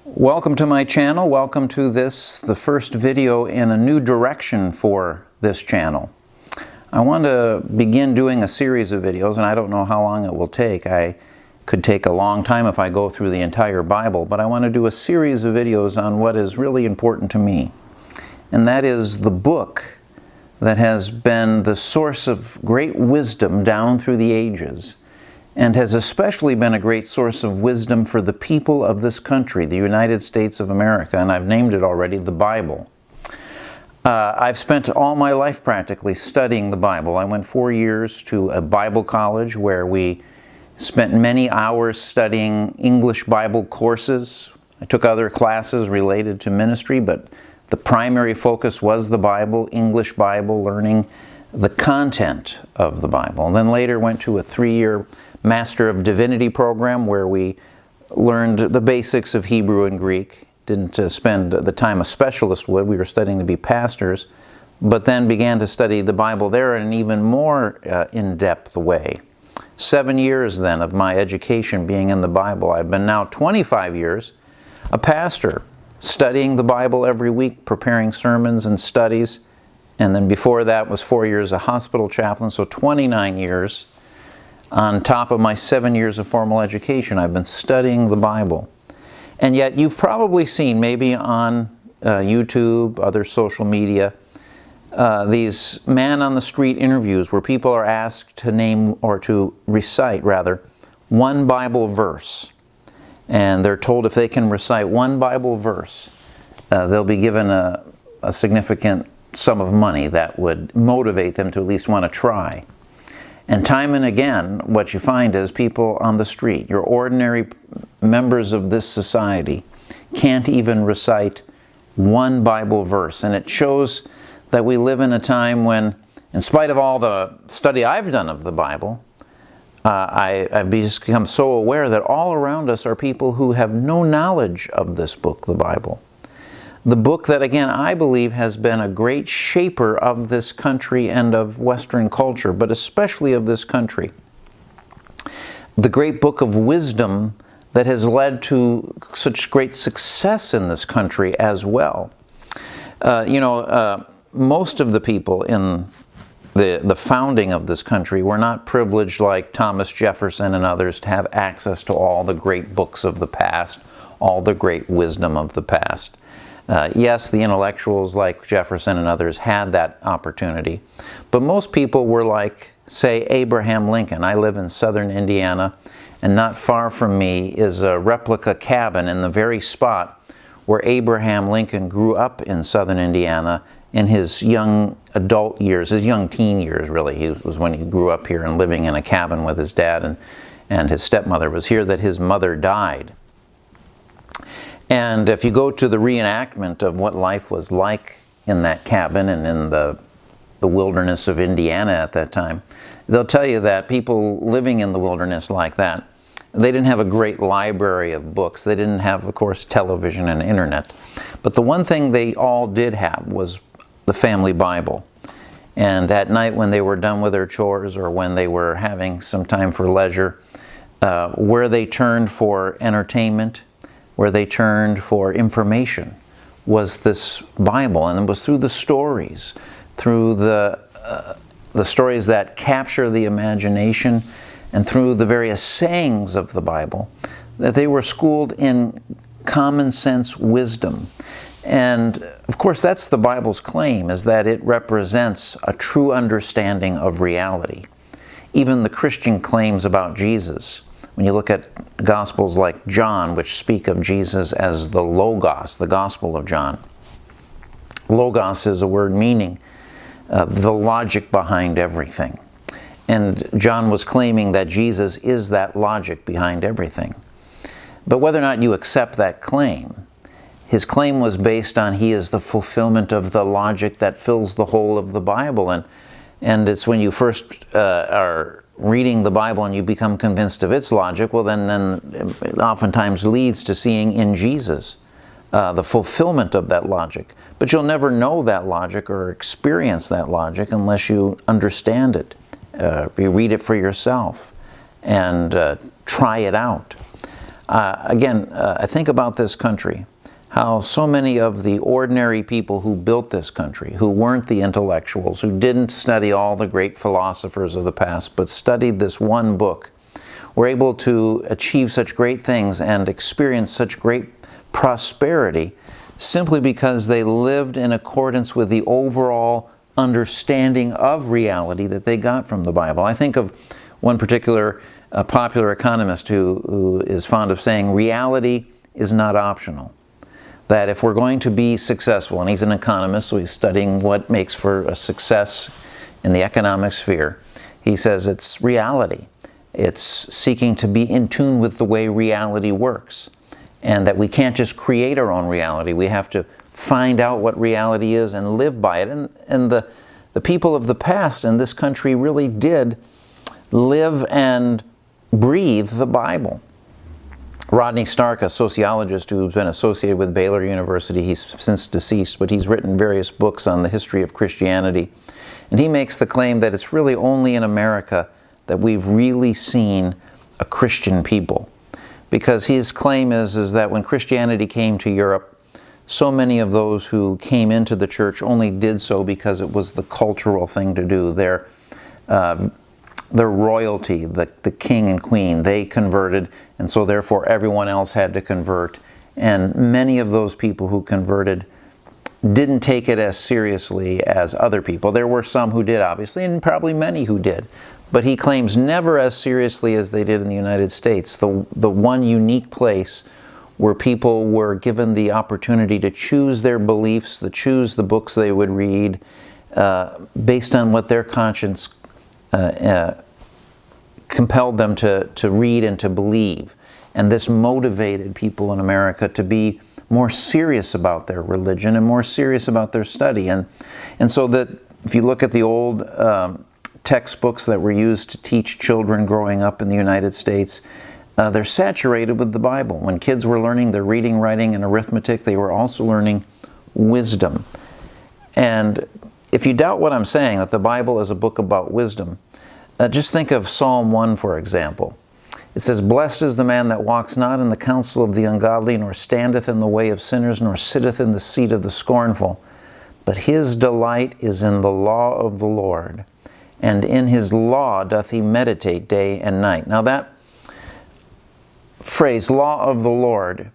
Welcome to my channel. Welcome to this, the first video in a new direction for this channel. I want to begin doing a series of videos, and I don't know how long it will take. I could take a long time if I go through the entire Bible, but I want to do a series of videos on what is really important to me. And that is the book that has been the source of great wisdom down through the ages, and has especially been a great source of wisdom for the people of this country, the United States of America, and I've named it already, the Bible. I've spent all my life practically studying the Bible. I went 4 years to a Bible college where we spent many hours studying English Bible courses. I took other classes related to ministry, but the primary focus was the Bible, English Bible, learning the content of the Bible. And then later went to a 3-year Master of Divinity program where we learned the basics of Hebrew and Greek. Didn't spend the time a specialist would. We were studying to be pastors, but then began to study the Bible there in an even more in-depth way. 7 years then of my education being in the Bible. I've been now 25 years a pastor, studying the Bible every week, preparing sermons and studies. And then before that was 4 years a hospital chaplain, so 29 years. On top of my 7 years of formal education, I've been studying the Bible. And yet you've probably seen, maybe on YouTube, other social media, these man-on-the-street interviews where people are asked to name, or to recite rather, one Bible verse. And they're told if they can recite one Bible verse, they'll be given a significant sum of money that would motivate them to at least want to try. And time and again, what you find is people on the street, your ordinary members of this society, can't even recite one Bible verse. And it shows that we live in a time when, in spite of all the study I've done of the Bible, I've become so aware that all around us are people who have no knowledge of this book, the Bible. The book that, again, I believe has been a great shaper of this country and of Western culture, but especially of this country. The great book of wisdom that has led to such great success in this country as well. Most of the people in the founding of this country were not privileged like Thomas Jefferson and others to have access to all the great books of the past, all the great wisdom of the past. Yes, the intellectuals like Jefferson and others had that opportunity, but most people were like, say, Abraham Lincoln. I live in southern Indiana, and not far from me is a replica cabin in the very spot where Abraham Lincoln grew up in southern Indiana in his young adult years, his young teen years really. He was when he grew up here and living in a cabin with his dad and his stepmother. It was here that his mother died. And if you go to the reenactment of what life was like in that cabin and in the wilderness of Indiana at that time, they'll tell you that people living in the wilderness like that, they didn't have a great library of books. They didn't have, of course, television and internet. But the one thing they all did have was the family Bible. And at night when they were done with their chores or when they were having some time for leisure, where they turned for entertainment, where they turned for information, was this Bible. And it was through the stories, through the stories that capture the imagination, and through the various sayings of the Bible, that they were schooled in common sense wisdom. And of course, that's the Bible's claim, is that it represents a true understanding of reality. Even the Christian claims about Jesus, when you look at Gospels like John, which speak of Jesus as the Logos, the Gospel of John. Logos is a word meaning the logic behind everything. And John was claiming that Jesus is that logic behind everything. But whether or not you accept that claim, his claim was based on he is the fulfillment of the logic that fills the whole of the Bible. And it's when you first are reading the Bible and you become convinced of its logic, well then it oftentimes leads to seeing in Jesus the fulfillment of that logic. But you'll never know that logic or experience that logic unless you understand it. You read it for yourself and try it out. Again, I think about this country, how so many of the ordinary people who built this country, who weren't the intellectuals, who didn't study all the great philosophers of the past, but studied this one book, were able to achieve such great things and experience such great prosperity simply because they lived in accordance with the overall understanding of reality that they got from the Bible. I think of one particular popular economist who is fond of saying, reality is not optional. That if we're going to be successful, and he's an economist, so he's studying what makes for a success in the economic sphere, he says it's reality. It's seeking to be in tune with the way reality works. And that we can't just create our own reality. We have to find out what reality is and live by it. And the people of the past in this country really did live and breathe the Bible. Rodney Stark, a sociologist who's been associated with Baylor University, he's since deceased, but he's written various books on the history of Christianity. And he makes the claim that it's really only in America that we've really seen a Christian people. Because his claim is that when Christianity came to Europe, so many of those who came into the church only did so because it was the cultural thing to do. Their royalty, the king and queen, they converted, and so therefore everyone else had to convert. And many of those people who converted didn't take it as seriously as other people. There were some who did, obviously, and probably many who did. But he claims never as seriously as they did in the United States, the one unique place where people were given the opportunity to choose their beliefs, to choose the books they would read, based on what their conscience compelled them to read and to believe. And this motivated people in America to be more serious about their religion and more serious about their study. And so that if you look at the old textbooks that were used to teach children growing up in the United States, they're saturated with the Bible. When kids were learning their reading, writing, and arithmetic, they were also learning wisdom. And if you doubt what I'm saying, that the Bible is a book about wisdom, just think of Psalm 1, for example. It says, "Blessed is the man that walks not in the counsel of the ungodly, nor standeth in the way of sinners, nor sitteth in the seat of the scornful. But his delight is in the law of the Lord, and in his law doth he meditate day and night." Now that phrase, law of the Lord,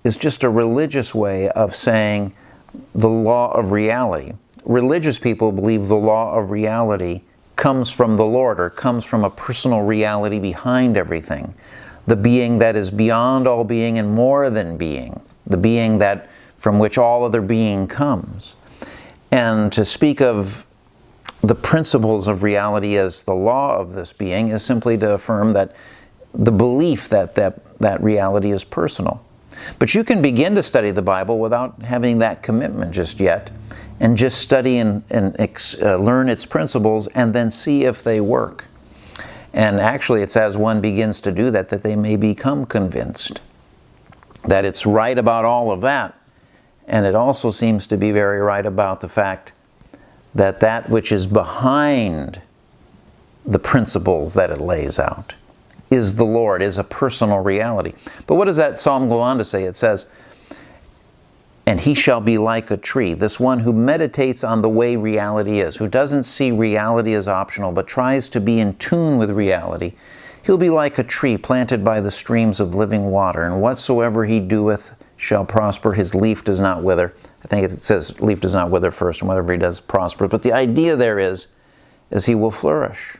is just a religious way of saying the law of reality. Religious people believe the law of reality comes from the Lord, or comes from a personal reality behind everything. The being that is beyond all being and more than being. The being that from which all other being comes. And to speak of the principles of reality as the law of this being is simply to affirm that the belief that reality is personal. But you can begin to study the Bible without having that commitment just yet, and just study and learn its principles and then see if they work. And actually it's as one begins to do that they may become convinced that it's right about all of that. And it also seems to be very right about the fact that that which is behind the principles that it lays out is the Lord, is a personal reality. But what does that psalm go on to say? It says, "And he shall be like a tree," this one who meditates on the way reality is, who doesn't see reality as optional, but tries to be in tune with reality. "He'll be like a tree planted by the streams of living water, and whatsoever he doeth shall prosper. His leaf does not wither." I think it says leaf does not wither first, and whatever he does prosper. But the idea there is he will flourish.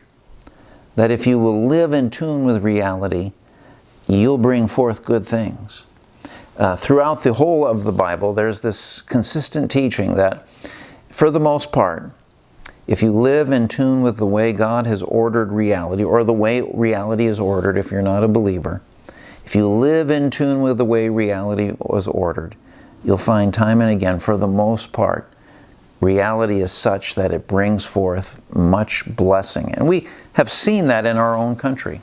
That if you will live in tune with reality, you'll bring forth good things. Throughout the whole of the Bible, there's this consistent teaching that, for the most part, if you live in tune with the way God has ordered reality, or the way reality is ordered if you're not a believer, if you live in tune with the way reality was ordered, you'll find time and again, for the most part, reality is such that it brings forth much blessing. And we have seen that in our own country,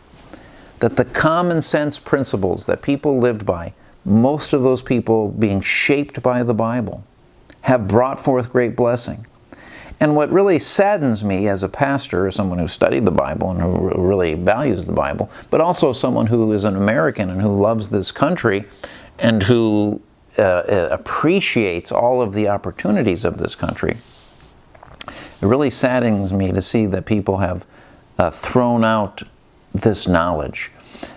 that the common sense principles that people lived by, most of those people being shaped by the Bible, have brought forth great blessing. And what really saddens me as a pastor, as someone who studied the Bible and who really values the Bible, but also someone who is an American and who loves this country and who appreciates all of the opportunities of this country, it really saddens me to see that people have thrown out this knowledge.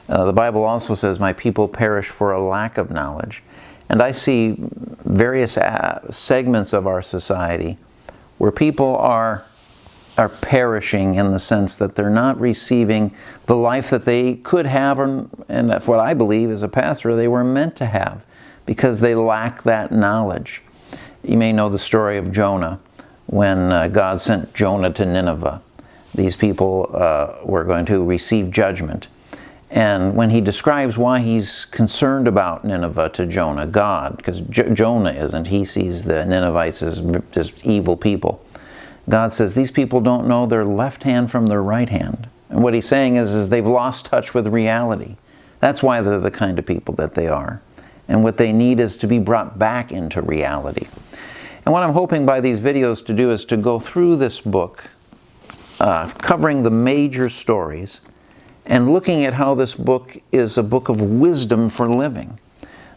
The Bible also says, "My people perish for a lack of knowledge." And I see various segments of our society where people are perishing in the sense that they're not receiving the life that they could have, and that's what I believe as a pastor they were meant to have, because they lack that knowledge. You may know the story of Jonah, when God sent Jonah to Nineveh. These people were going to receive judgment. And when he describes why he's concerned about Nineveh to Jonah, God, because Jonah isn't, he sees the Ninevites as just evil people. God says, these people don't know their left hand from their right hand. And what he's saying is they've lost touch with reality. That's why they're the kind of people that they are. And what they need is to be brought back into reality. And what I'm hoping by these videos to do is to go through this book, covering the major stories, and looking at how this book is a book of wisdom for living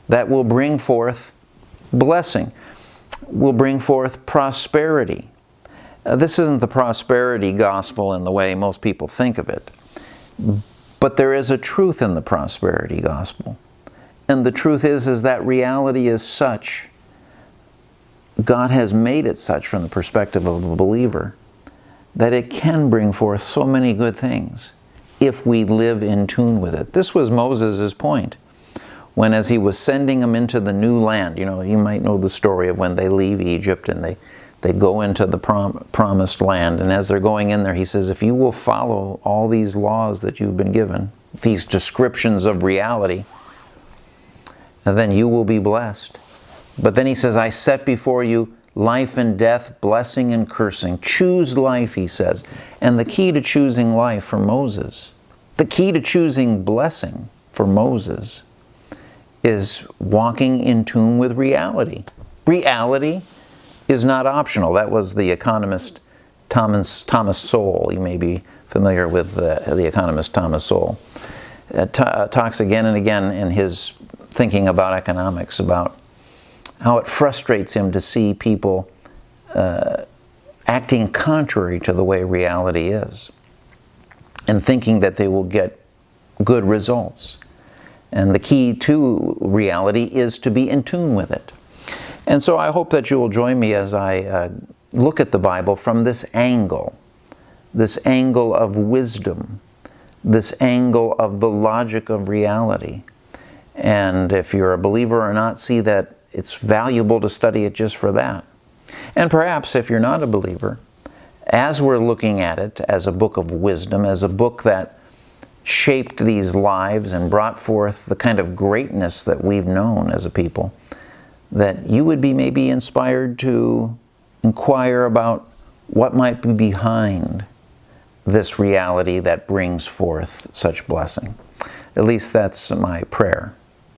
that will bring forth blessing, will bring forth prosperity. This isn't the prosperity gospel in the way most people think of it, but there is a truth in the prosperity gospel. And the truth is that reality is such, God has made it such from the perspective of a believer, that it can bring forth so many good things if we live in tune with it. This was Moses' point, when as he was sending them into the new land, you might know the story of when they leave Egypt and they go into the promised land, and as they're going in there, he says, if you will follow all these laws that you've been given, these descriptions of reality, then you will be blessed. But then he says, I set before you life and death, blessing and cursing. Choose life, he says. And the key to choosing life for Moses, the key to choosing blessing for Moses, is walking in tune with reality. Reality is not optional. That was the economist Thomas Sowell. You may be familiar with the economist Thomas Sowell. Talks again and again in his thinking about economics about how it frustrates him to see people acting contrary to the way reality is and thinking that they will get good results. And the key to reality is to be in tune with it. And so I hope that you will join me as I look at the Bible from this angle of wisdom, this angle of the logic of reality. And if you're a believer or not, see that it's valuable to study it just for that. And perhaps if you're not a believer, as we're looking at it as a book of wisdom, as a book that shaped these lives and brought forth the kind of greatness that we've known as a people, that you would be maybe inspired to inquire about what might be behind this reality that brings forth such blessing. At least that's my prayer.